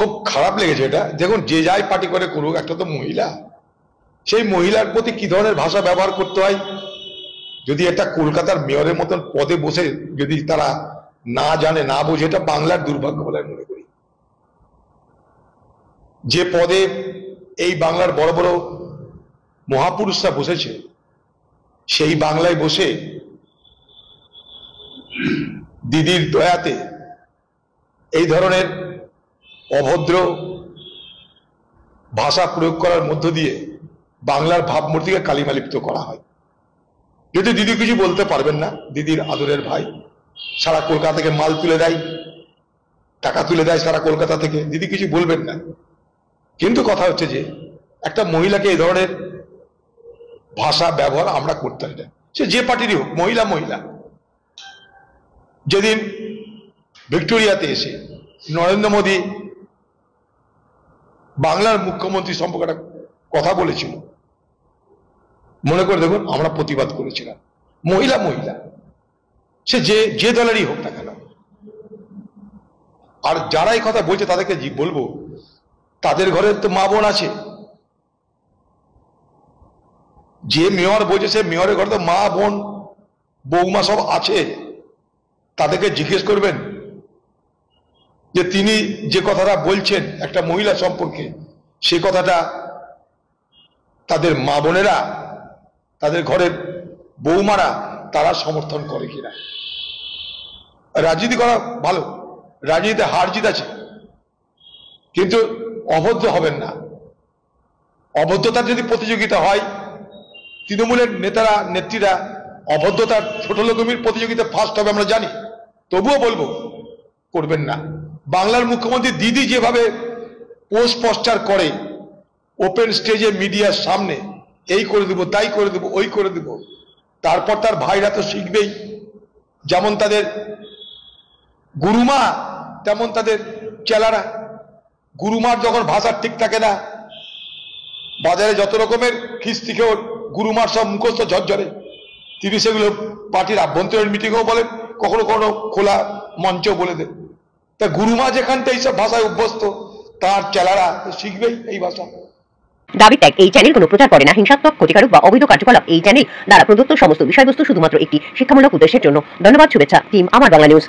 খুব খারাপ লেগেছে এটা। দেখুন, যে যাই পার্টি করে করুক, একটা তো মহিলা, সেই মহিলার প্রতি কি ধরনের ভাষা ব্যবহার করতে হয়, যদি একটা কলকাতার মেয়রের মতন পদে বসে যদি তারা না জানে, না বোঝে, এটা বাংলার দুর্ভাগ্য বলে মনে করি। যে পদে এই বাংলার বড় বড় মহাপুরুষরা বসেছে, সেই বাংলায় বসে দিদির দয়াতে এই ধরনের অভদ্র ভাষা প্রয়োগ করার মধ্য দিয়ে বাংলার ভাবমূর্তিকে কালিমালিপ্ত করা হয়। যদি দিদি কিছু বলতে পারবেন না, দিদির আদরের ভাই, সারা কলকাতা থেকে মাল তুলে দেয়, টাকা তুলে দেয় সারা কলকাতা থেকে, দিদি কিছু বলবেন না। কিন্তু কথা হচ্ছে যে একটা মহিলাকে এই ধরনের ভাষা ব্যবহার আমরা করতে হয় না, সে যে পার্টিরই হোক, মহিলা মহিলা। যেদিন ভিক্টোরিয়াতে এসে নরেন্দ্র মোদী বাংলার মুখ্যমন্ত্রী সম্পর্কে একটা কথা বলেছিল, মনে করে দেখুন, আমরা প্রতিবাদ করেছিলাম। মহিলা মহিলা, সে যে দলেরই হোক না কেন। আর যারা এই কথা বলছে তাদেরকে বলবো, তাদের ঘরে তো মা বোন আছে। যে মেয়র বলছে, সে মেয়রের ঘরে তো মা বোন বৌমা সব আছে। তাদেরকে জিজ্ঞেস করবেন যে তিনি যে কথাটা বলছেন একটা মহিলা সম্পর্কে, সে কথাটা তাদের মা বোনেরা, তাদের ঘরের বৌমারা, তারা সমর্থন করে কিনা। রাজনীতি করা ভালো, রাজনীতিতে হার জিত আছে, কিন্তু অভদ্র হবেন না। অভদ্রতার যদি প্রতিযোগিতা হয়, তৃণমূলের নেতারা নেত্রীরা অভদ্রতার ছোট লোকমির প্রতিযোগিতা ফার্স্ট হবে আমরা জানি, তবুও বলবো করবেন না। বাংলার মুখ্যমন্ত্রী দিদি যেভাবে পোস্ট পোস্টার করে ওপেন স্টেজে মিডিয়ার সামনে, এই করে দেবো, তাই করে দেবো, ওই করে দেবো, তারপর তার ভাইরা তো শিখবেই। যেমন তাদের গুরুমা, তেমন তাদের চেলারা। গুরুমার যখন ভাষা ঠিক থাকে না, বাজারে যত রকমের খিস্তি খেয়ে গুরুমার সব মুখস্থ ঝরঝরে, তিনি সেগুলো পার্টির আভ্যন্তরীণ মিটিংও বলেন, কখনো কখনো খোলা মঞ্চেও বলে দেন। তা গুরুমা যেখানটা এইসব ভাষায় অভ্যস্ত, তার চেলারা শিখবেই এই ভাষা। দাবি ত্যাগ। এই চ্যানেল কোনো প্রচার করে না হিংসাত্মক, ক্ষতিকারক বা অবৈধ কার্যকলাপ। এই চ্যানেল দ্বারা প্রদত্ত সমস্ত বিষয়বস্তু শুধুমাত্র একটি শিক্ষামূলক উদ্দেশ্যের জন্য। ধন্যবাদ। শুভেচ্ছা টিম আমার বাংলা নিউজ।